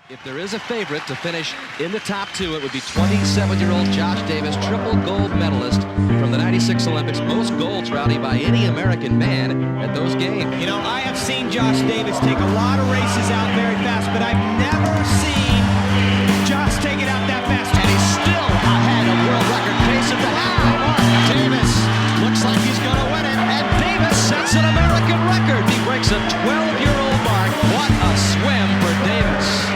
If there is a favorite to finish in the top two, it would be 27-year-old Josh Davis, triple gold medalist from the 96 Olympics. Most golds, Rowdy, by any American man at those games. You know, I have seen Josh Davis take a lot of races out very fast, but I've never seen Josh take it out that fast. And he's still ahead of world record pace at the halfway mark. Davis looks like he's going to win it, and Davis sets an American record. He breaks a 12-year-old mark. What a swim for Davis.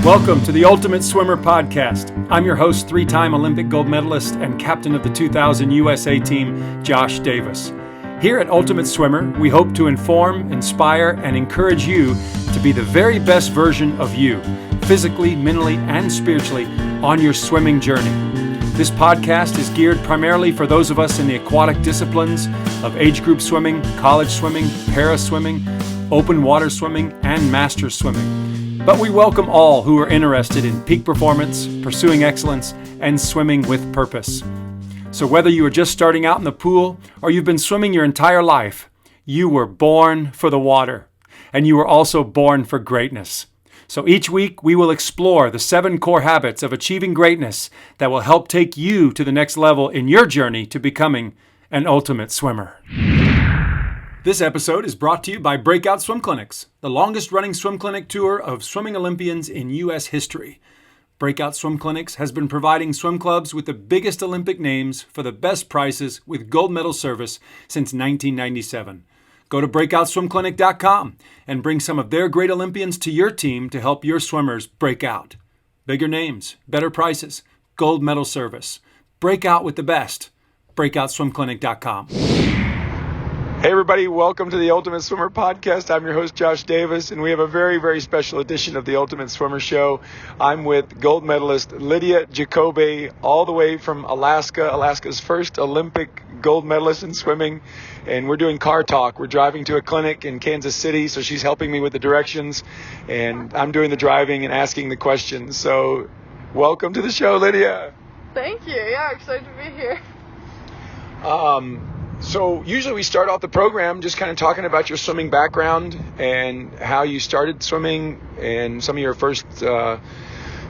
Welcome to the Ultimate Swimmer Podcast. I'm your host, three-time Olympic gold medalist and captain of the 2000 USA team, Josh Davis. Here at Ultimate Swimmer, we hope to inform, inspire, and encourage you to be the very best version of you, physically, mentally, and spiritually, on your swimming journey. This podcast is geared primarily for those of us in the aquatic disciplines of age group swimming, college swimming, para swimming, open water swimming, and master swimming. But we welcome all who are interested in peak performance, pursuing excellence, and swimming with purpose. So whether you are just starting out in the pool or you've been swimming your entire life, you were born for the water, and you were also born for greatness. So each week we will explore the 7 core habits of achieving greatness that will help take you to the next level in your journey to becoming an ultimate swimmer. This episode is brought to you by Breakout Swim Clinics, the longest-running swim clinic tour of swimming Olympians in U.S. history. Breakout Swim Clinics has been providing swim clubs with the biggest Olympic names for the best prices with gold medal service since 1997. Go to BreakoutSwimClinic.com and bring some of their great Olympians to your team to help your swimmers break out. Bigger names, better prices, gold medal service. Break out with the best. BreakoutSwimClinic.com. Hey everybody, welcome to the Ultimate Swimmer Podcast. I'm your host, Josh Davis, and we have a very, very special edition of the Ultimate Swimmer Show. I'm with gold medalist Lydia Jacoby, all the way from Alaska, Alaska's first Olympic gold medalist in swimming, and we're doing car talk. We're driving to a clinic in Kansas City, so she's helping me with the directions, and I'm doing the driving and asking the questions. So welcome to the show, Lydia. Thank you. Yeah, excited to be here. So usually we start off the program just kind of talking about your swimming background and how you started swimming and some of your first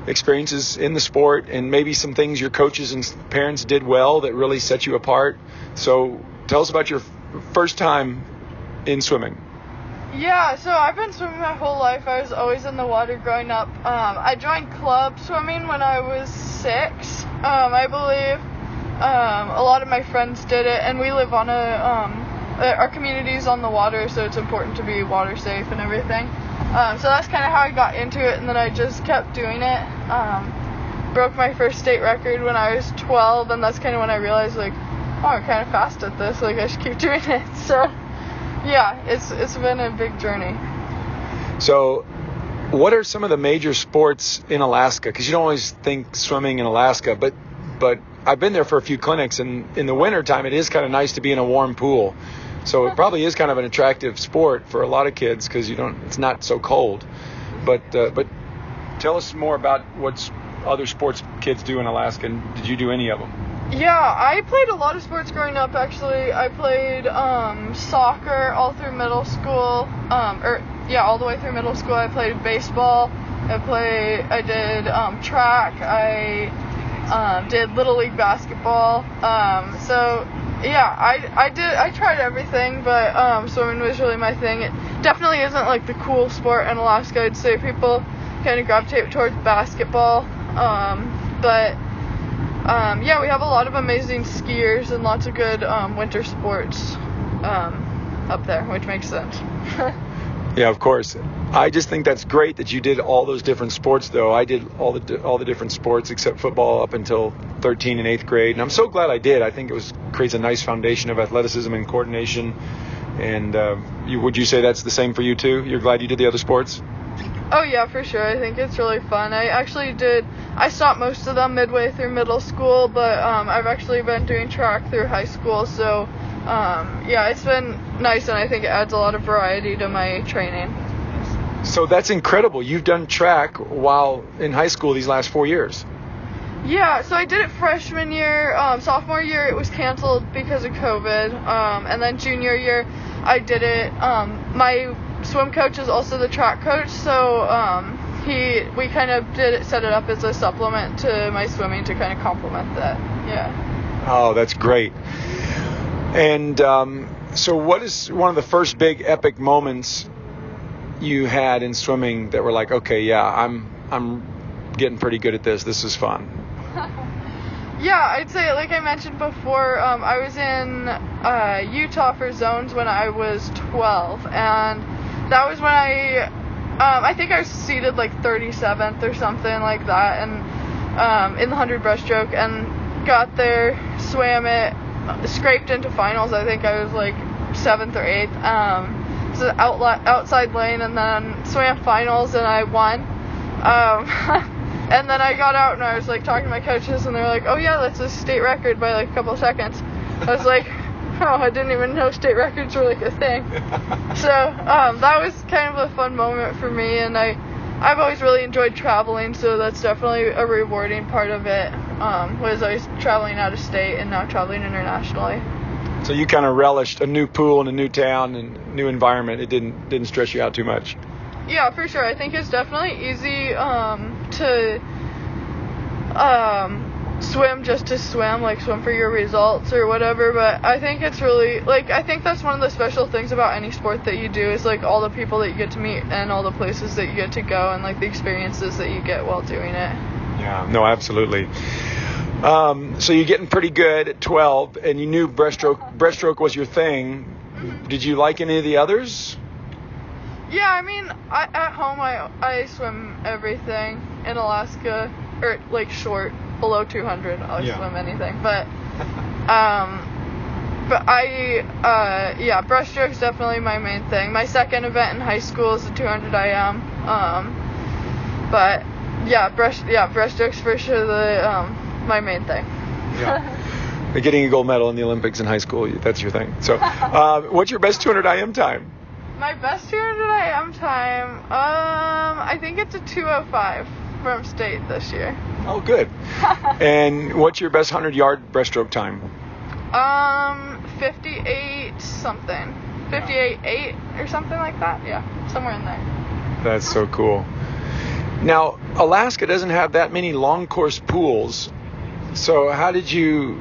experiences in the sport and maybe some things your coaches and parents did well that really set you apart. So tell us about your first time in swimming. Yeah, so I've been swimming my whole life. I was always in the water growing up. I joined club swimming when I was 6, I believe. A lot of my friends did it, and we live on our community's on the water, so it's important to be water safe and everything. So that's kind of how I got into it, and then I just kept doing it. Broke my first state record when I was 12, and that's kind of when I realized, like, oh, I'm kind of fast at this, like, I should keep doing it. So, yeah, it's been a big journey. So, what are some of the major sports in Alaska? Because you don't always think swimming in Alaska, but I've been there for a few clinics, and in the wintertime, it is kind of nice to be in a warm pool. So it probably is kind of an attractive sport for a lot of kids because it's not so cold. But tell us more about what other sports kids do in Alaska, and did you do any of them? Yeah, I played a lot of sports growing up, actually. I played soccer all through middle school, all the way through middle school. I played baseball. I did track. I did Little League basketball. I tried everything, but swimming was really my thing. It definitely isn't like the cool sport in Alaska. I'd say people kind of gravitate towards basketball. We have a lot of amazing skiers and lots of good winter sports up there, which makes sense. Yeah, of course. I just think that's great that you did all those different sports, though. I did all the different sports except football up until 13 and 8th grade, and I'm so glad I did. I think creates a nice foundation of athleticism and coordination. And would you say that's the same for you too? You're glad you did the other sports? Oh yeah, for sure. I think it's really fun. I stopped most of them midway through middle school, but I've actually been doing track through high school, so it's been nice, and I think it adds a lot of variety to my training. So that's incredible. You've done track while in high school these last 4 years. Yeah, so I did it freshman year. Sophomore year it was canceled because of COVID, and then junior year I did it. My swim coach is also the track coach, so we kind of set it up as a supplement to my swimming to kind of complement that. Yeah. Oh, that's great. And so what is one of the first big epic moments you had in swimming that were like, okay, yeah, I'm getting pretty good at this. This is fun. Yeah, I'd say, like I mentioned before, I was in Utah for zones when I was 12, and that was when I think I was seeded like 37th or something like that, and in the 100 breaststroke, and got there, swam it, scraped into finals. I think I was like 7th or 8th. It was an outside lane, and then swam finals, and I won. And then I got out and I was like talking to my coaches, and they're like, "Oh yeah, that's a state record by like a couple of seconds." I was like, "Oh, I didn't even know state records were like a thing." So that was kind of a fun moment for me, and I've always really enjoyed traveling, so that's definitely a rewarding part of it. Was always traveling out of state and now traveling internationally. So you kind of relished a new pool and a new town and new environment. It didn't stress you out too much. Yeah, for sure. I think it's definitely easy to swim just to swim, like swim for your results or whatever, but I think it's really, like, I think that's one of the special things about any sport that you do is, like, all the people that you get to meet and all the places that you get to go and, like, the experiences that you get while doing it. Yeah, no, absolutely. So you're getting pretty good at 12, and you knew breaststroke was your thing. Mm-hmm. Did you like any of the others? Yeah, I mean, at home I swim everything in Alaska, or like short, below 200. I'll swim anything, but breaststroke's definitely my main thing. My second event in high school is the 200 IM. But breaststroke's for sure my main thing. Yeah. Getting a gold medal in the Olympics in high school, that's your thing. So, what's your best 200 IM time? My best 200 IM time, I think it's a 2:05 from state this year. Oh, good. And what's your best 100-yard breaststroke time? 58 something. 58.8 or something like that. Yeah, somewhere in there. That's so cool. Now, Alaska doesn't have that many long course pools. So how did you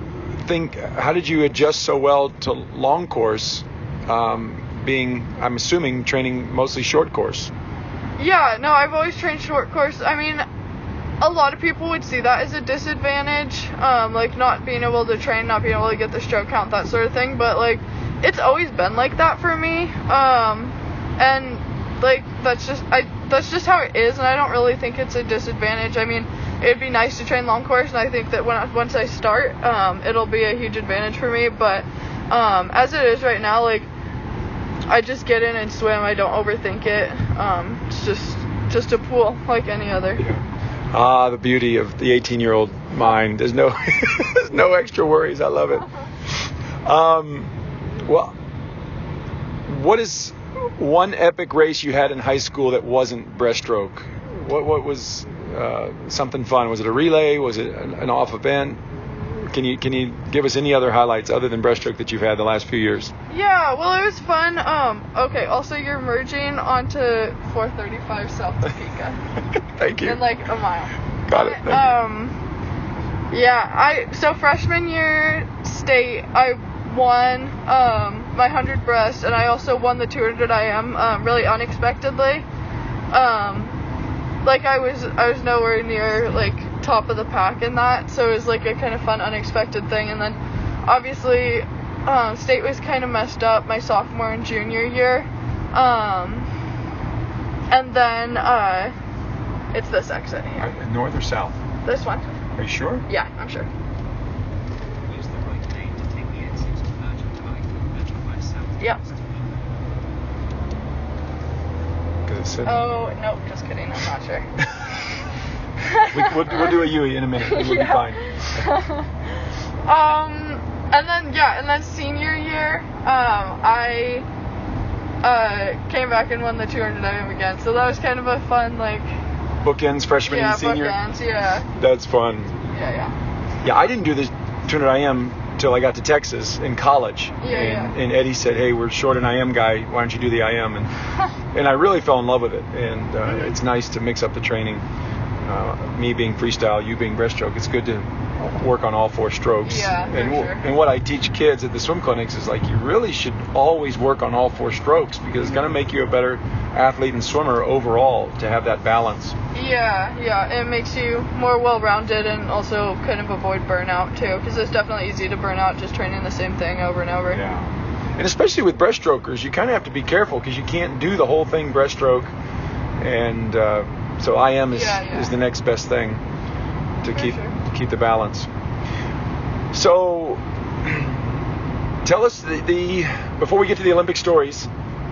adjust so well to long course, being, I'm assuming, training mostly short course? Yeah, no, I've always trained short course. I mean, a lot of people would see that as a disadvantage, like not being able to train, not being able to get the stroke count, that sort of thing, but like, it's always been like that for me, and like, that's just how it is, and I don't really think it's a disadvantage. I mean, it'd be nice to train long course, and I think that once I start, it'll be a huge advantage for me, but as it is right now, like, I just get in and swim. I don't overthink it. It's just a pool like any other. Yeah. Ah, the beauty of the 18-year-old mind. There's no there's no extra worries. I love it. Well, what is one epic race you had in high school that wasn't breaststroke? What was something fun? Was it a relay? Was it an off event? Can you give us any other highlights other than breaststroke that you've had the last few years? Yeah, well, it was fun. Okay, also you're merging onto 435 South Topeka. Thank you. In like a mile. Got it. So freshman year state, I won my 100 breast, and I also won the 200 IM really unexpectedly. Like I was nowhere near like top of the pack in that, so it was like a kind of fun unexpected thing. And then obviously state was kind of messed up my sophomore and junior year, and then it's this exit here. North or south? This one. Are you sure? Yeah, I'm sure. Use the right lane to take the exit to Virgin Pike, Metro by South. Yep. Oh, nope, just kidding, I'm not sure. We'll do a Yui in a minute. We'll be fine. And then senior year, I came back and won the 200 IM again. So that was kind of a fun, like, bookends, freshman and senior. Bookends, yeah. That's fun. Yeah. Yeah, I didn't do the 200 IM till I got to Texas in college. Yeah. And Eddie said, hey, we're short an IM guy. Why don't you do the IM? And I really fell in love with it. And it's nice to mix up the training. Me being freestyle, you being breaststroke. It's good to work on all 4 strokes. Yeah, for sure. And what I teach kids at the swim clinics is like you really should always work on all 4 strokes because it's going to make you a better athlete and swimmer overall to have that balance. Yeah, it makes you more well-rounded and also kind of avoid burnout too, because it's definitely easy to burn out just training the same thing over and over. Yeah, and especially with breaststrokers, you kind of have to be careful because you can't do the whole thing breaststroke, and so IM is the next best thing to keep the balance. So tell us before we get to the Olympic stories,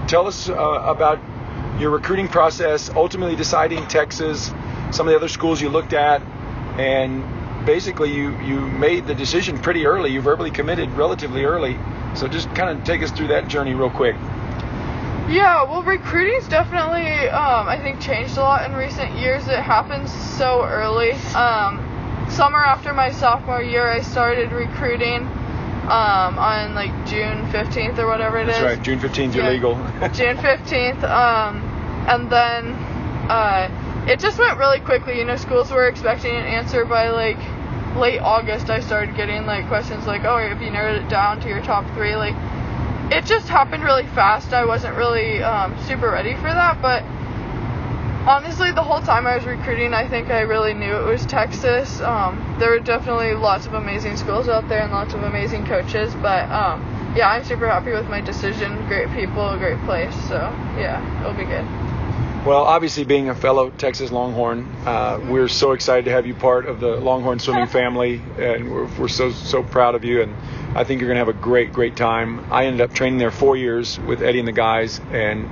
tell us about your recruiting process, ultimately deciding Texas, some of the other schools you looked at, and basically you made the decision pretty early. You verbally committed relatively early. So just kind of take us through that journey real quick. Yeah, well, recruiting's definitely, I think, changed a lot in recent years. It happens so early. Summer after my sophomore year, I started recruiting on like June 15th or whatever it is. That's right, June 15th, you're legal. June 15th, and then it just went really quickly. You know, schools were expecting an answer by like late August. I started getting like questions like, oh, have you narrowed it down to your top 3? Like, it just happened really fast. I wasn't really super ready for that, but honestly, the whole time I was recruiting, I think I really knew it was Texas. There were definitely lots of amazing schools out there and lots of amazing coaches, but yeah, I'm super happy with my decision. Great people, great place, so yeah, it'll be good. Well, obviously, being a fellow Texas Longhorn, we're so excited to have you part of the Longhorn swimming family, and we're so proud of you, and I think you're going to have a great time. I ended up training there 4 years with Eddie and the guys, and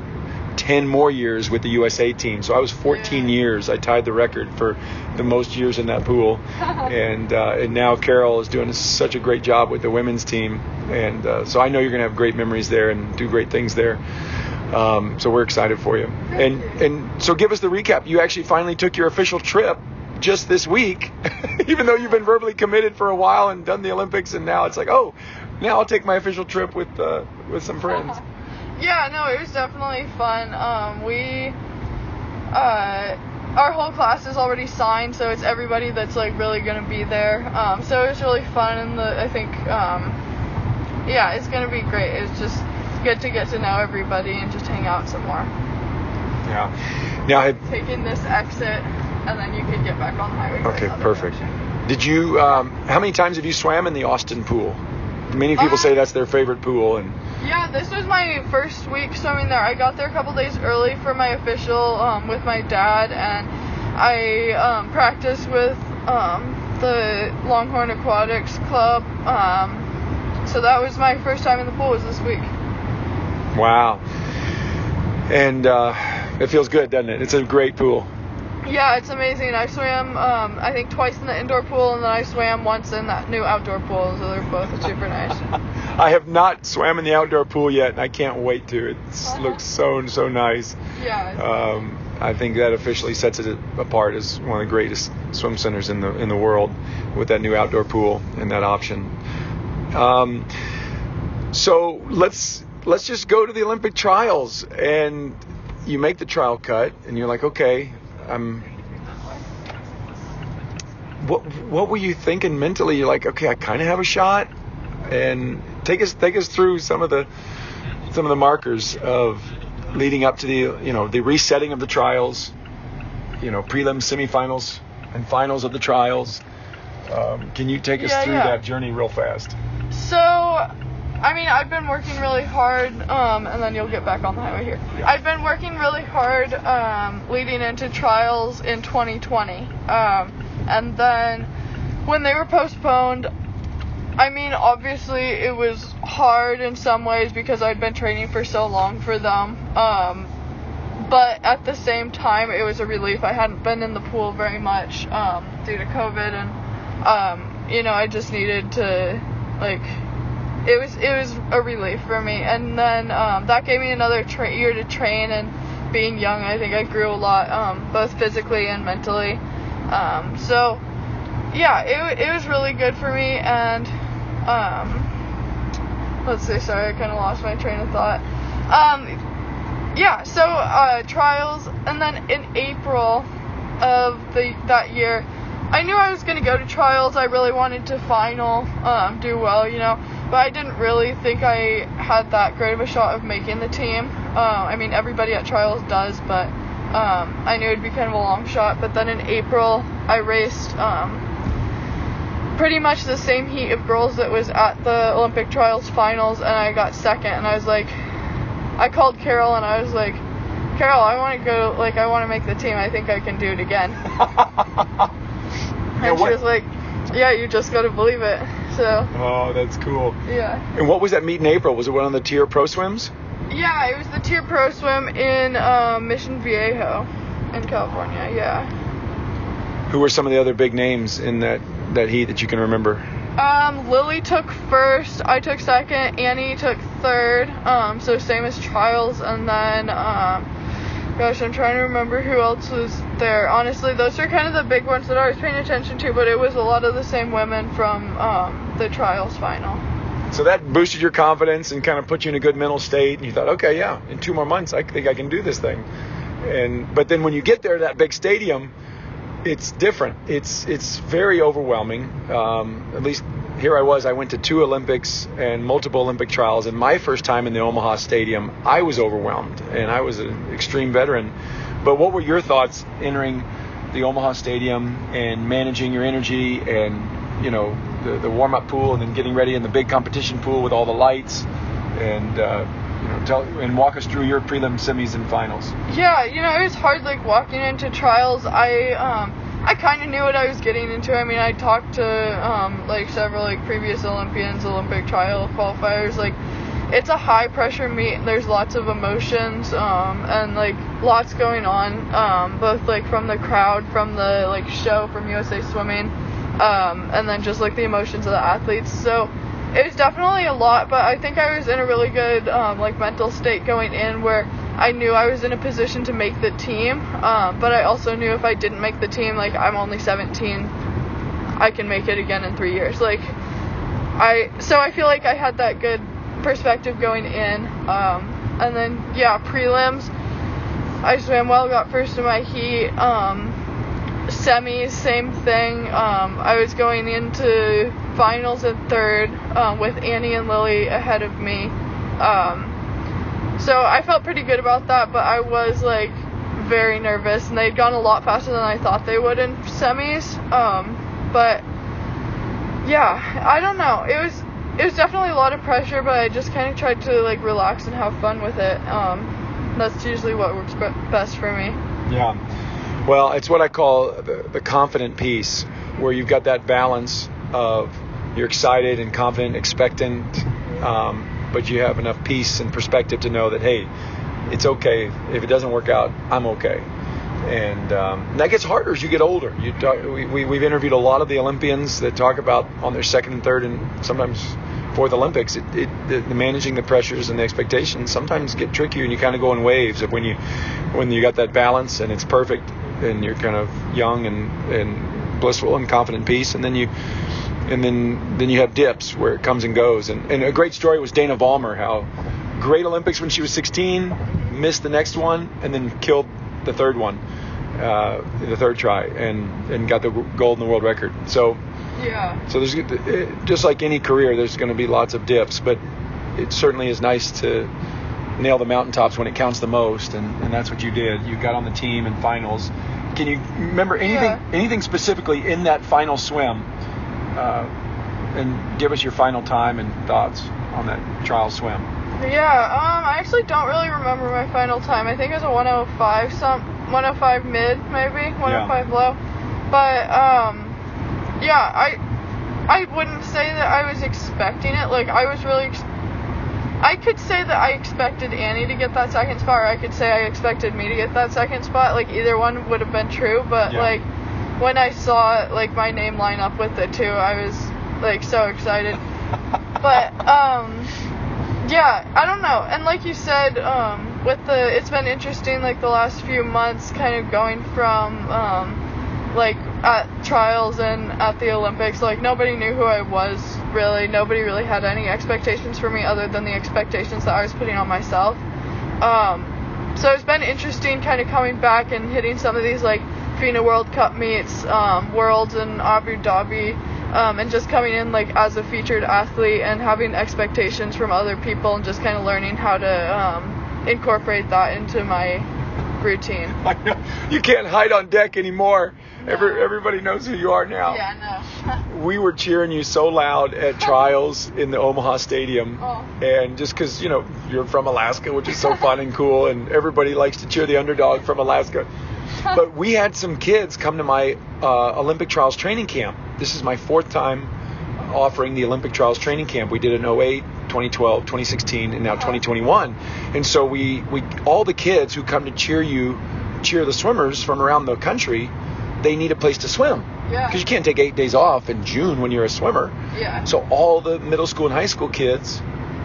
10 more years with the USA team. So I was 14 years. I tied the record for the most years in that pool. And now Carol is doing such a great job with the women's team. And so I know you're going to have great memories there and do great things there. So we're excited for you. And so give us the recap. You actually finally took your official trip just this week, even though you've been verbally committed for a while and done the Olympics, and now it's like, oh, now I'll take my official trip with some friends. Yeah, no, it was definitely fun. Our whole class is already signed, so it's everybody that's like really gonna be there. So it was really fun, and I think, yeah, it's gonna be great. It's just good to get to know everybody and just hang out some more. Yeah. Now, taking this exit, and then you could get back on the highway. Okay, perfect. Did you? How many times have you swam in the Austin pool? Many people say that's their favorite pool, and. Yeah, this was my first week swimming there. I got there a couple days early for my official with my dad, and I practiced with the Longhorn Aquatics Club. So that was my first time in the pool, was this week. Wow. And it feels good, doesn't it? It's a great pool. Yeah, it's amazing. I swam, I think, twice in the indoor pool, and then I swam once in that new outdoor pool, so they're both super nice. I have not swam in the outdoor pool yet, and I can't wait to. It looks so nice. Yeah. I think that officially sets it apart as one of the greatest swim centers in the world with that new outdoor pool and that option. So let's just go to the Olympic trials, and you make the trial cut, and you're like, okay. What were you thinking mentally? You're like, okay, I kind of have a shot, and take us through some of the markers of leading up to the resetting of the trials, prelims, semifinals, and finals of the trials. Can you take us through that journey real fast? So, I mean, I've been working really hard, and then you'll get back on the highway here. Yeah. I've been working really hard leading into trials in 2020. And then when they were postponed, I mean, obviously it was hard in some ways because I'd been training for so long for them. But at the same time, it was a relief. I hadn't been in the pool very much due to COVID, and, I just needed to, it was a relief for me. And then that gave me another year to train, and being young, I think I grew a lot, both physically and mentally. So yeah, it was really good for me, and let's see, sorry, I kind of lost my train of thought. So trials, and then in April of that year, I knew I was going to go to trials. I really wanted to final, do well, but I didn't really think I had that great of a shot of making the team. I mean, everybody at trials does, but I knew it'd be kind of a long shot. But then in April, I raced pretty much the same heat of girls that was at the Olympic trials finals, and I got second. And I was like, I called Carol and I was like, Carol, I want to go, I want to make the team. I think I can do it again. And she was like, yeah, you just got to believe it. So. Oh, that's cool. Yeah. And what was that meet in April? Was it one of the tier pro swims? Yeah, it was the tier pro swim in Mission Viejo in California, yeah. Who were some of the other big names in that heat that you can remember? Lily took first, I took second, Annie took third, so same as trials, and then, gosh, I'm trying to remember who else was there. Honestly, those are kind of the big ones that I was paying attention to, but it was a lot of the same women from the trials final. So that boosted your confidence and kind of put you in a good mental state, and you thought, okay, yeah, in 2 more months, I think I can do this thing. But then when you get there to that big stadium, it's different. It's very overwhelming. At least here I went to 2 Olympics and multiple Olympic trials, and my first time in the Omaha Stadium, I was overwhelmed, and I was an extreme veteran. But what were your thoughts entering the Omaha Stadium and managing your energy and, the warm-up pool, and then getting ready in the big competition pool with all the lights, and and walk us through your prelim, semis, and finals? Yeah, it was hard, walking into trials. I kind of knew what I was getting into. I mean, I talked to several previous Olympians, Olympic trial qualifiers. It's a high pressure meet, and there's lots of emotions and lots going on, both from the crowd, from the show from USA Swimming, and then just the emotions of the athletes. So it was definitely a lot, but I think I was in a really good mental state going in, where I knew I was in a position to make the team, but I also knew if I didn't make the team, I'm only 17, I can make it again in 3 years. So I feel like I had that good perspective going in, and then prelims, I swam well, got first in my heat. Semis, same thing. I was going into finals in third, with Annie and Lily ahead of me. So I felt pretty good about that, but I was very nervous, and they'd gone a lot faster than I thought they would in semis. But yeah, I don't know. It was definitely a lot of pressure, but I just kind of tried to relax and have fun with it. That's usually what works best for me. Yeah. Well, it's what I call the confident piece, where you've got that balance of you're excited and confident, expectant, but you have enough peace and perspective to know that, hey, it's okay. If it doesn't work out, I'm okay. And that gets harder as you get older. We've interviewed a lot of the Olympians that talk about on their second and third and sometimes fourth Olympics, the managing the pressures and the expectations sometimes get trickier, and you kind of go in waves of when you got that balance and it's perfect, and you're kind of young and blissful and confident peace, and then you have dips where it comes and goes. And a great story was Dana Vollmer, how great Olympics when she was 16, missed the next one, and then killed the third one, the third try, and got the gold in the world record. So yeah. So there's, just like any career, there's going to be lots of dips, but it certainly is nice to nail the mountaintops when it counts the most, and that's what you did. You got on the team in finals. Can you remember anything specifically in that final swim, and give us your final time and thoughts on that trial swim? Yeah, I actually don't really remember my final time. I think it was a 105 mid, maybe 105 low. But I wouldn't say that I was expecting it. I could say that I expected Annie to get that second spot, or I could say I expected me to get that second spot. Either one would have been true, but when I saw my name line up with the two, I was so excited. But I don't know. And like you said, it's been interesting the last few months, kind of going from like at trials and at the Olympics, like nobody knew who I was really. Nobody really had any expectations for me other than the expectations that I was putting on myself. So it's been interesting kind of coming back and hitting some of these like FINA World Cup meets, Worlds in Abu Dhabi, and just coming in like as a featured athlete and having expectations from other people and just kind of learning how to incorporate that into my routine. I know. You can't hide on deck anymore. No. Everybody knows who you are now. Yeah, no. We were cheering you so loud at trials in the Omaha Stadium. Oh. And just because, you're from Alaska, which is so fun and cool, and everybody likes to cheer the underdog from Alaska. But we had some kids come to my Olympic Trials training camp. This is my 4th time offering the Olympic Trials training camp. We did it in 2008, 2012, 2016, and now 2021. And so we all the kids who come to cheer the swimmers from around the country, they need a place to swim. Yeah. Because you can't take 8 days off in June when you're a swimmer. Yeah. So all the middle school and high school kids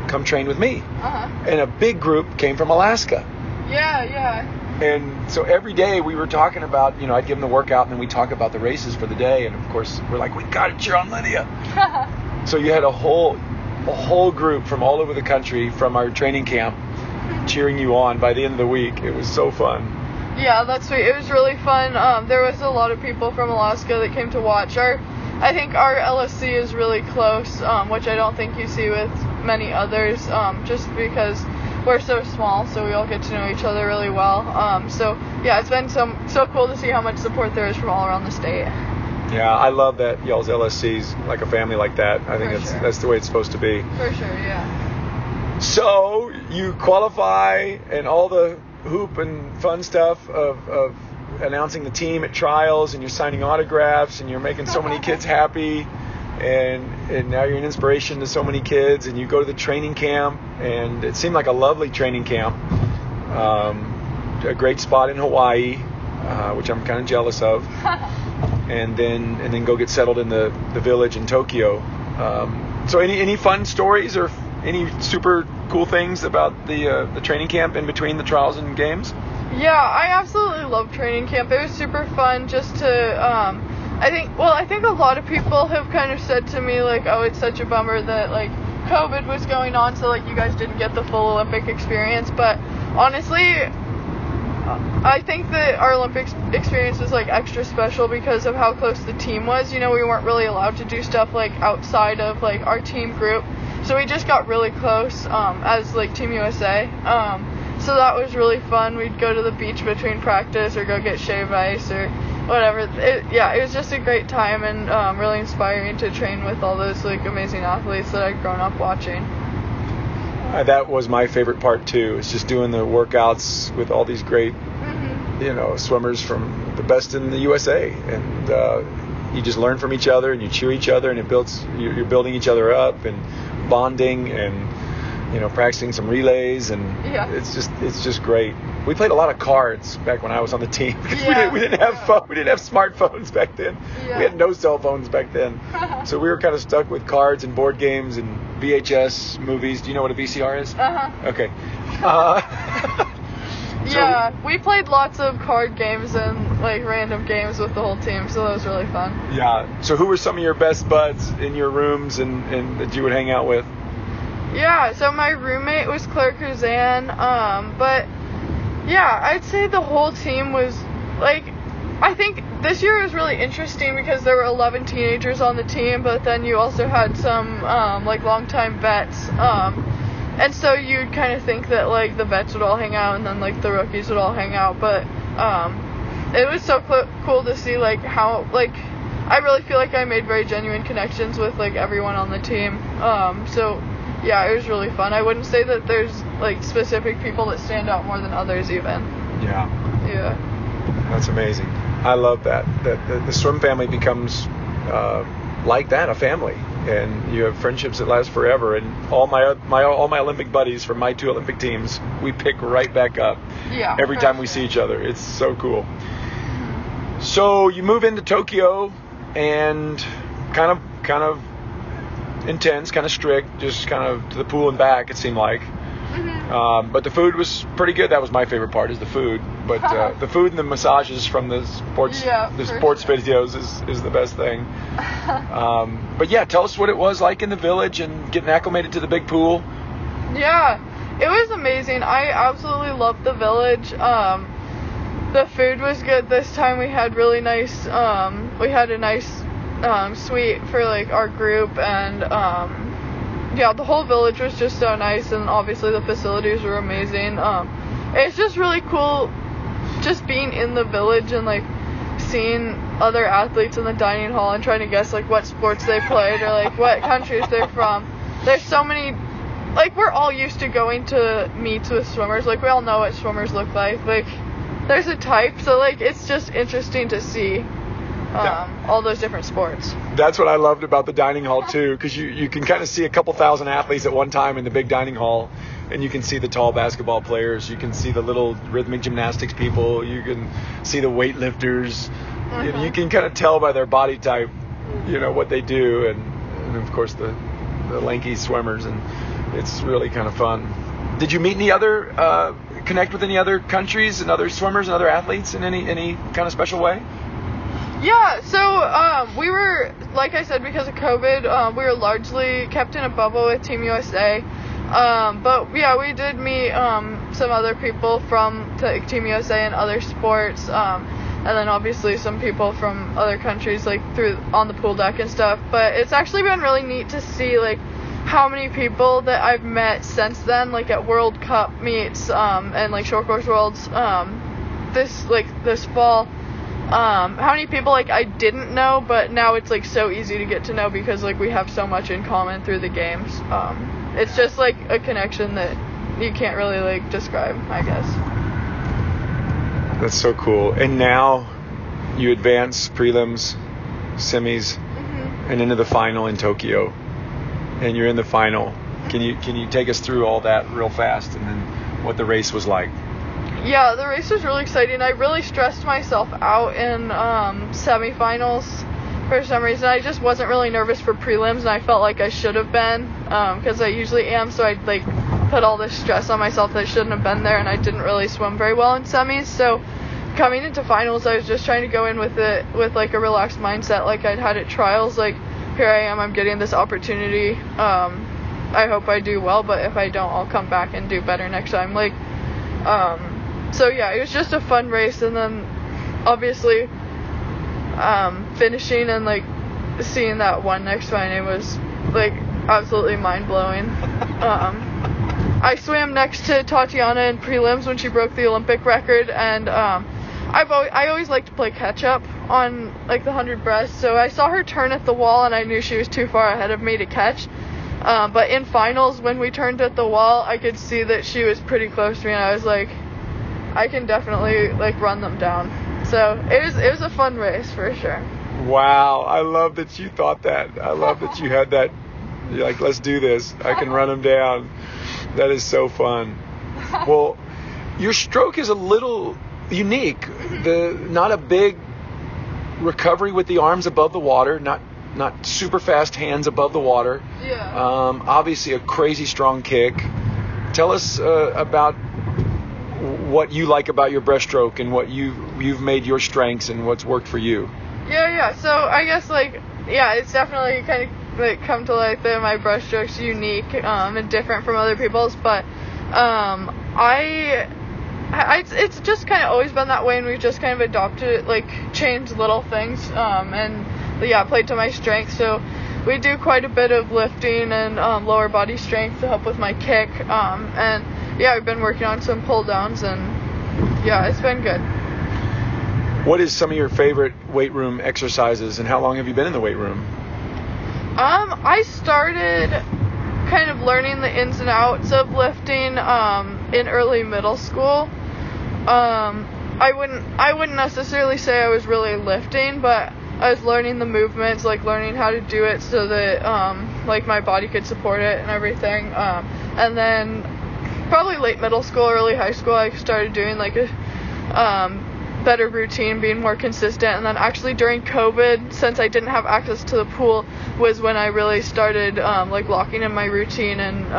come train with me. And a big group came from Alaska. Yeah. And so every day we were talking about, I'd give them the workout and then we'd talk about the races for the day. And of course, we're like, we got to cheer on Lydia. So you had a whole group from all over the country from our training camp cheering you on by the end of the week. It was so fun. Yeah, that's sweet. It was really fun. There was a lot of people from Alaska that came to watch. I think our LSC is really close, which I don't think you see with many others, just because we're so small, so we all get to know each other really well. So yeah, it's been so cool to see how much support there is from all around the state. Yeah, I love that y'all's LSC's like a family like that. I think that's the way it's supposed to be. For sure, yeah. So you qualify and all the hoop and fun stuff of announcing the team at trials, and you're signing autographs, and you're making so many kids happy, and now you're an inspiration to so many kids, and you go to the training camp, and it seemed like a lovely training camp, a great spot in Hawaii, which I'm kind of jealous of, and then go get settled in the village in Tokyo. So any fun stories or any super cool things about the training camp in between the trials and games? Yeah, I absolutely love training camp. It was super fun just to, I think a lot of people have kind of said to me, like, oh, it's such a bummer that, like, COVID was going on, so, like, you guys didn't get the full Olympic experience. But honestly, I think that our Olympic experience was, like, extra special because of how close the team was. We weren't really allowed to do stuff, like, outside of, like, our team group. So we just got really close as, like, Team USA. So that was really fun. We'd go to the beach between practice or go get shave ice or whatever. It was just a great time and really inspiring to train with all those like amazing athletes that I'd grown up watching. That was my favorite part too. It's just doing the workouts with all these great, swimmers from the best in the USA, and you just learn from each other and you cheer each other, and you're building each other up and bonding and practicing some relays, and it's just great. We played a lot of cards back when I was on the team because we didn't have smartphones back then. We had no cell phones back then, so we were kind of stuck with cards and board games and VHS movies. Do you know what a VCR is? Okay. We played lots of card games and like random games with the whole team, so that was really fun. Yeah. So who were some of your best buds in your rooms and that you would hang out with? Yeah, so my roommate was Claire Kuzan, but yeah, I'd say the whole team was, like, I think this year was really interesting because there were 11 teenagers on the team, but then you also had some, like, longtime vets, and so you'd kind of think that, like, the vets would all hang out and then, like, the rookies would all hang out, but it was so cool to see, like, how, like, I really feel like I made very genuine connections with, like, everyone on the team, so yeah, it was really fun. I wouldn't say that there's, like, specific people that stand out more than others, even. Yeah. That's amazing. I love that the swim family becomes like that, a family, and you have friendships that last forever. And all my Olympic buddies from my 2 Olympic teams, we pick right back up every time we see each other. It's so cool. So you move into Tokyo, and kind of intense, kind of strict, just kind of to the pool and back, it seemed like. But the food was pretty good. That was my favorite part, is the food. But the food and the massages from the sports videos is the best thing. But yeah, tell us what it was like in the village and getting acclimated to the big pool. Yeah, it was amazing. I absolutely loved the village. The food was good this time. We had really nice, we had a nice suite for like our group, and yeah, the whole village was just so nice, and obviously the facilities were amazing. It's just really cool just being in the village and like seeing other athletes in the dining hall and trying to guess like what sports they played or like what countries they're from. There's so many, like, we're all used to going to meets with swimmers. Like, we all know what swimmers look like. Like, there's a type, so like it's just interesting to see all those different sports. That's what I loved about the dining hall too, because you can kind of see a couple thousand athletes at one time in the big dining hall, and you can see the tall basketball players, you can see the little rhythmic gymnastics people, you can see the weightlifters. You can kind of tell by their body type, what they do, and of course the lanky swimmers, and it's really kind of fun. Did you meet connect with any other countries and other swimmers and other athletes in any kind of special way? Yeah, so we were, like I said, because of COVID, we were largely kept in a bubble with Team USA. But yeah, we did meet some other people from Team USA and other sports, and then obviously some people from other countries, like on the pool deck and stuff. But it's actually been really neat to see like how many people that I've met since then, like at World Cup meets and like Short Course Worlds this fall. How many people like I didn't know, but now it's like so easy to get to know because like we have so much in common through the games. It's just like a connection that you can't really like describe, I guess. That's so cool. And now you advance prelims, semis, and into the final in Tokyo. And you're in the final. Can you take us through all that real fast, and then what the race was like? Yeah, the race was really exciting. I really stressed myself out in semifinals for some reason. I just wasn't really nervous for prelims, and I felt like I should have been, because I usually am, so I'd like put all this stress on myself that I shouldn't have been there, and I didn't really swim very well in semis. So coming into finals, I was just trying to go in with it with like a relaxed mindset, like I'd had at trials. Like, here I am, I'm getting this opportunity. I hope I do well, but if I don't, I'll come back and do better next time. Like, so yeah, it was just a fun race, and then obviously finishing and like seeing that one next time, it was like absolutely mind-blowing. I swam next to Tatiana in prelims when she broke the Olympic record, and I always like to play catch-up on like the 100 breast, so I saw her turn at the wall and I knew she was too far ahead of me to catch. But in finals, when we turned at the wall, I could see that she was pretty close to me, and I was like, I can definitely like run them down. So it was a fun race for sure. Wow, I love that you thought that. I love that you had that. You're like, let's do this. I can run them down. That is so fun. Well, your stroke is a little unique. Not a big recovery with the arms above the water. Not super fast hands above the water. Yeah. Obviously a crazy strong kick. Tell us about what you like about your breaststroke and what you've made your strengths and what's worked for you. Yeah. So I guess it's definitely kind of like come to light that my breaststroke's unique and different from other people's, but it's just kind of always been that way, and we've just kind of adopted it, like changed little things, played to my strengths. So we do quite a bit of lifting and lower body strength to help with my kick, and we've been working on some pull downs, and it's been good. What is some of your favorite weight room exercises, and how long have you been in the weight room? I started kind of learning the ins and outs of lifting in early middle school. I wouldn't necessarily say I was really lifting, but I was learning the movements, like learning how to do it so that like my body could support it and everything. And then probably late middle school, early high school, I started doing like a better routine, being more consistent. And then actually during COVID, since I didn't have access to the pool, was when I really started like locking in my routine and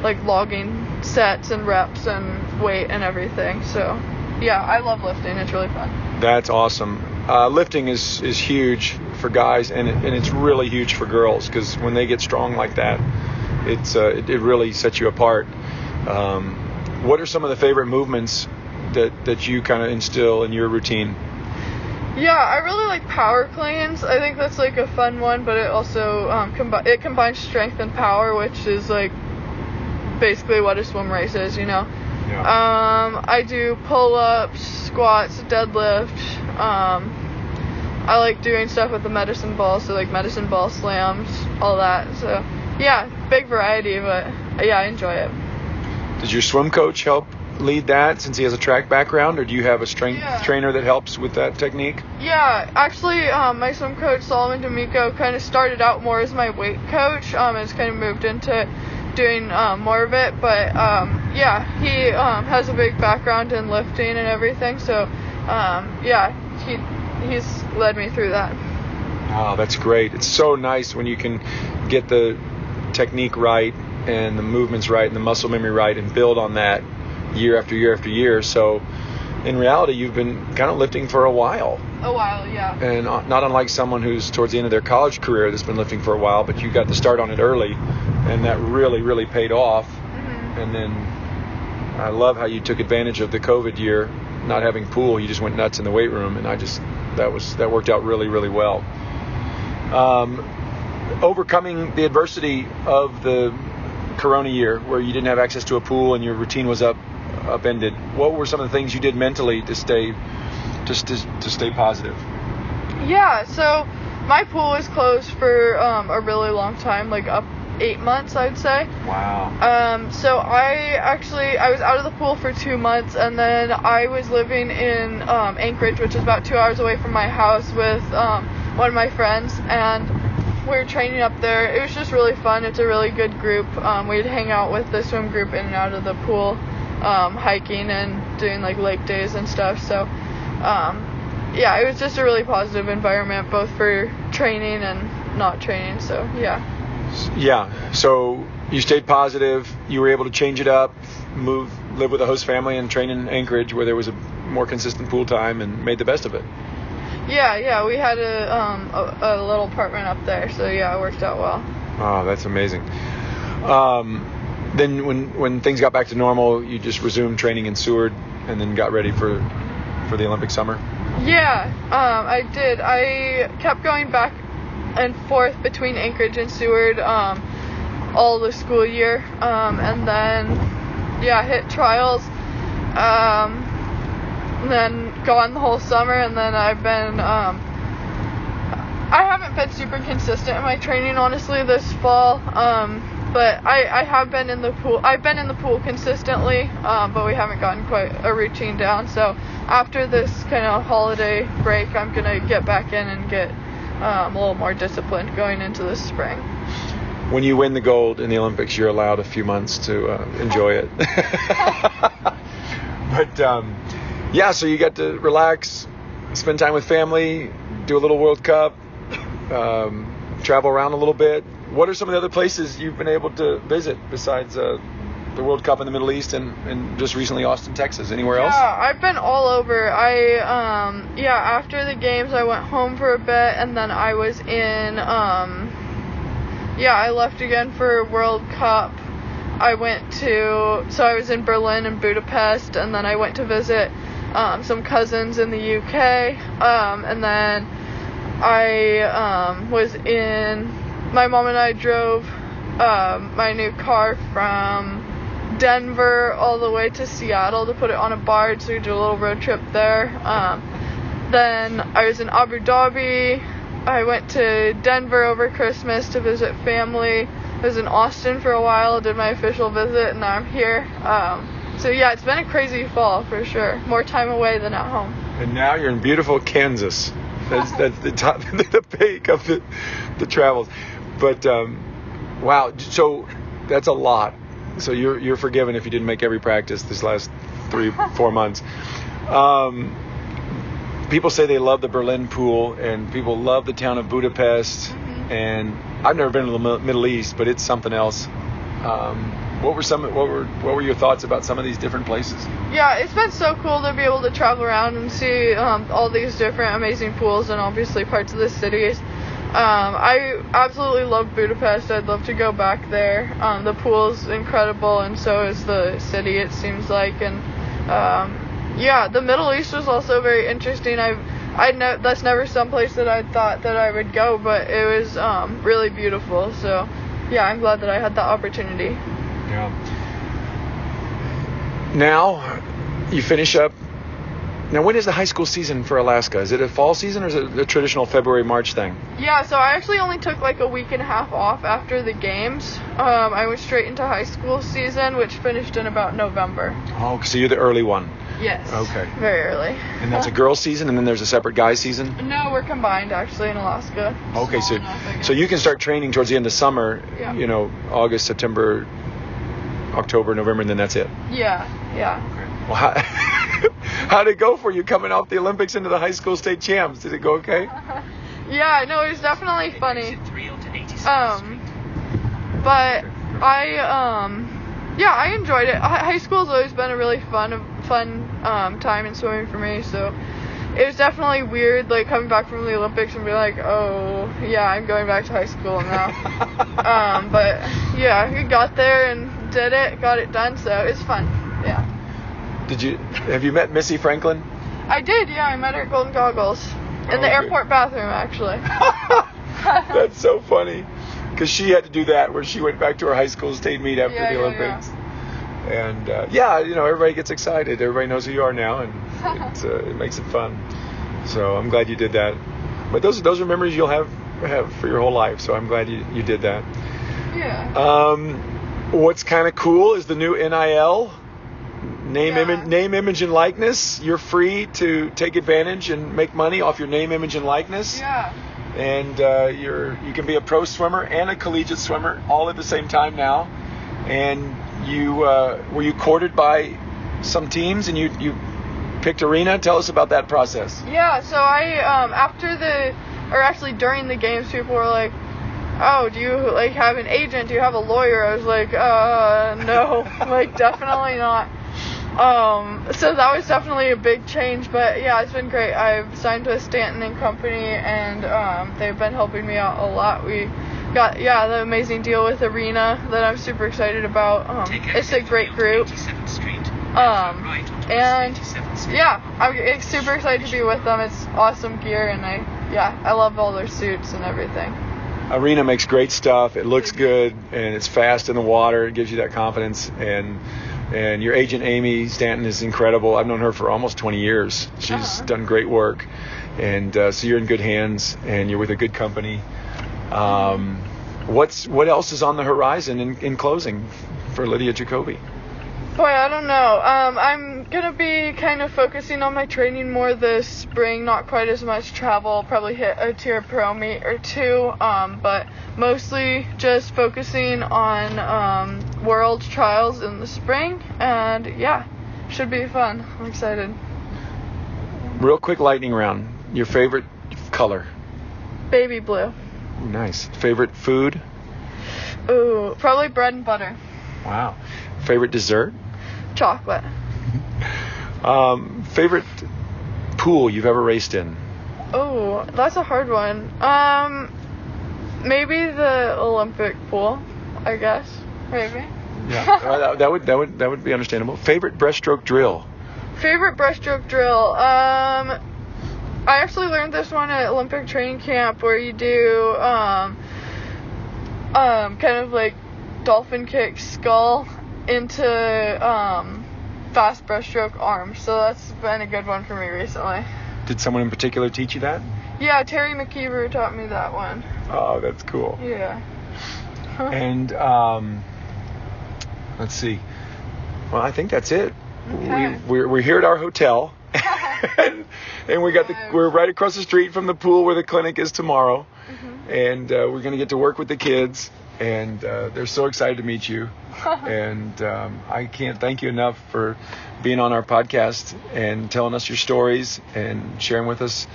like logging sets and reps and weight and everything. So yeah, I love lifting. It's really fun. That's awesome. Lifting is huge for guys, and it's really huge for girls, because when they get strong like that, it really sets you apart. What are some of the favorite movements that you kind of instill in your routine? Yeah, I really like power cleans. I think that's like a fun one, but it also it combines strength and power, which is like basically what a swim race is, you know. Yeah. I do pull-ups, squats, deadlift. I like doing stuff with the medicine ball, so like medicine ball slams, all that. So yeah, big variety, but yeah, I enjoy it. Does your swim coach help lead that, since he has a track background, or do you have a strength trainer that helps with that technique? Yeah, actually, my swim coach, Solomon D'Amico, kind of started out more as my weight coach, and has kind of moved into doing more of it, but yeah, he has a big background in lifting and everything, so yeah, he's led me through that. Oh, that's great. It's so nice when you can get the technique right and the movements right and the muscle memory right and build on that year after year after year. So in reality, you've been kind of lifting for a while. Yeah. And not unlike someone who's towards the end of their college career that's been lifting for a while, but you got to start on it early, and that really, really paid off. Mm-hmm. And then I love how you took advantage of the COVID year, not having pool. You just went nuts in the weight room, and that worked out really, really well. Overcoming the adversity of the Corona year, where you didn't have access to a pool and your routine was upended, what were some of the things you did mentally to stay positive? Yeah, so my pool was closed for a really long time, like up 8 months, I'd say. Wow. So I was out of the pool for 2 months, and then I was living in Anchorage, which is about 2 hours away from my house, with one of my friends, and we were training up there. It was just really fun. It's a really good group. We'd hang out with the swim group in and out of the pool, hiking and doing like lake days and stuff. So yeah, it was just a really positive environment, both for training and not training. So yeah, so you stayed positive. You were able to change it up, live with a host family and train in Anchorage, where there was a more consistent pool time, and made the best of it. Yeah, we had a little apartment up there, so yeah, it worked out well. Oh, that's amazing. Then when things got back to normal, you just resumed training in Seward, and then got ready for the Olympic summer? Yeah, I did. I kept going back and forth between Anchorage and Seward all the school year, and then hit trials, and then gone the whole summer, and then I've been I haven't been super consistent in my training, honestly, this fall, but I have been in the pool. I've been in the pool consistently, but we haven't gotten quite a routine down. So after this kind of holiday break, I'm gonna get back in and get a little more disciplined going into the spring. When you win the gold in the Olympics, you're allowed a few months to enjoy it. But yeah, so you got to relax, spend time with family, do a little World Cup, travel around a little bit. What are some of the other places you've been able to visit besides the World Cup in the Middle East and just recently Austin, Texas? Anywhere else? Yeah, I've been all over. After the games, I went home for a bit, and then I was in, I left again for World Cup. I was in Berlin and Budapest, and then I went to visit some cousins in the UK, and then I my mom and I drove my new car from Denver all the way to Seattle to put it on a barge, so we did a little road trip there. Then I was in Abu Dhabi. I went to Denver over Christmas to visit family. I was in Austin for a while, did my official visit, and now I'm here. So yeah, it's been a crazy fall for sure. More time away than at home. And now you're in beautiful Kansas. That's the top, the peak of the travels. But wow, so that's a lot. So you're forgiven if you didn't make every practice this last 3-4 months. People say they love the Berlin pool, and people love the town of Budapest. Mm-hmm. And I've never been to the Middle East, but it's something else. What were your thoughts about some of these different places? Yeah, it's been so cool to be able to travel around and see all these different amazing pools and obviously parts of the cities. I absolutely love Budapest. I'd love to go back there. The pool's incredible, and so is the city, it seems like. And the Middle East was also very interesting. That's never someplace that I thought that I would go, but it was really beautiful. So, yeah, I'm glad that I had the opportunity. Yeah. Now, you finish up. Now, when is the high school season for Alaska? Is it a fall season or is it a traditional February, March thing? Yeah, so I actually only took like a week and a half off after the games. I went straight into high school season, which finished in about November. Oh, so you're the early one. Yes. Okay. Very early. And that's a girls' season, and then there's a separate guys' season? No, we're combined actually in Alaska. Okay, so you can start training towards the end of summer, Yeah. August, September, October, November, and then that's it. Yeah. Well, how did it go for you coming off the Olympics into the high school state champs? Did it go okay? Yeah, no, it was definitely funny. But I enjoyed it. High school's always been a really fun time in swimming for me, so it was definitely weird, like, coming back from the Olympics and being like, oh, yeah, I'm going back to high school now. But, yeah, we got there and did it, got it done, so it's fun, yeah. Have you met Missy Franklin? I did, yeah, I met her at Golden Goggles. In the airport bathroom, actually. That's so funny. Because she had to do that where she went back to her high school state meet after the Olympics. Yeah. And, everybody gets excited. Everybody knows who you are now, and it makes it fun. So I'm glad you did that. But those are memories you'll have for your whole life, so I'm glad you did that. Yeah. What's kind of cool is the new NIL. Name, image, and likeness. You're free to take advantage and make money off your name, image, and likeness. Yeah. And you can be a pro swimmer and a collegiate swimmer all at the same time now. And you were you courted by some teams and you picked Arena? Tell us about that process. Yeah. So I during the games, people were like, "Oh, do you like have an agent? Do you have a lawyer?" I was like, no, like definitely not. So that was definitely a big change, but yeah, it's been great. I've signed with Stanton and Company, and they've been helping me out a lot. We got the amazing deal with Arena that I'm super excited about. It's a great group. I'm super excited to be with them. It's awesome gear, and I love all their suits and everything. Arena makes great stuff. It looks good, and it's fast in the water. It gives you that confidence, and your agent, Amy Stanton, is incredible. I've known her for almost 20 years. She's done great work. And so you're in good hands, and you're with a good company. What else is on the horizon in closing for Lydia Jacoby? Boy, I don't know. I'm going to be kind of focusing on my training more this spring. Not quite as much travel. Probably hit a tier pro meet or two. But mostly just focusing on world trials in the spring. And yeah, should be fun. I'm excited. Real quick lightning round. Your favorite color? Baby blue. Ooh, nice. Favorite food? Ooh, probably bread and butter. Wow. Favorite dessert? Chocolate. Favorite pool you've ever raced in? Oh, that's a hard one. Maybe the Olympic pool, I guess. Maybe. Yeah, that would be understandable. Favorite breaststroke drill? Favorite breaststroke drill. I actually learned this one at Olympic training camp, where you do kind of like dolphin kick skull into fast breaststroke arms. So that's been a good one for me recently. Did someone in particular teach you that? Yeah, Terry McKeever taught me that one. Oh, that's cool. Yeah. And let's see. Well, I think that's it. Okay. We're here at our hotel, and we're right across the street from the pool where the clinic is tomorrow, and we're going to get to work with the kids, and they're so excited to meet you, and I can't thank you enough for being on our podcast and telling us your stories and sharing with us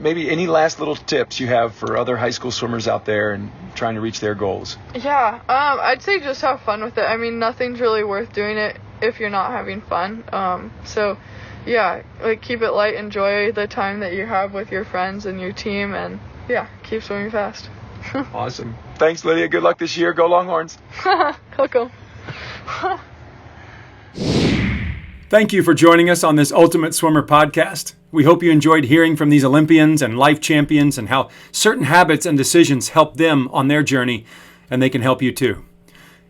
Maybe any last little tips you have for other high school swimmers out there and trying to reach their goals? Yeah, I'd say just have fun with it. I mean, nothing's really worth doing it if you're not having fun. So yeah, like keep it light, enjoy the time that you have with your friends and your team, and yeah, keep swimming fast. Awesome. Thanks, Lydia. Good luck this year. Go Longhorns. Coco. Thank you for joining us on this Ultimate Swimmer podcast. We hope you enjoyed hearing from these Olympians and life champions and how certain habits and decisions help them on their journey, and they can help you too.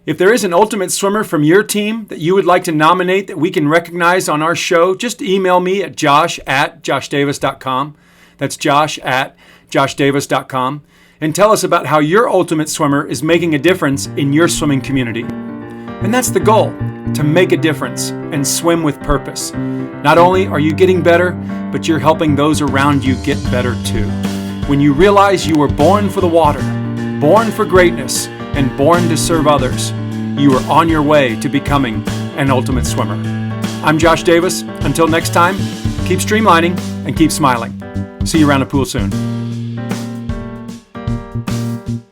If there is an Ultimate Swimmer from your team that you would like to nominate that we can recognize on our show, just email me at josh@joshdavis.com. That's josh@joshdavis.com. And tell us about how your Ultimate Swimmer is making a difference in your swimming community. And that's the goal, to make a difference and swim with purpose. Not only are you getting better, but you're helping those around you get better too. When you realize you were born for the water, born for greatness, and born to serve others, you are on your way to becoming an Ultimate Swimmer. I'm Josh Davis. Until next time, keep streamlining and keep smiling. See you around the pool soon.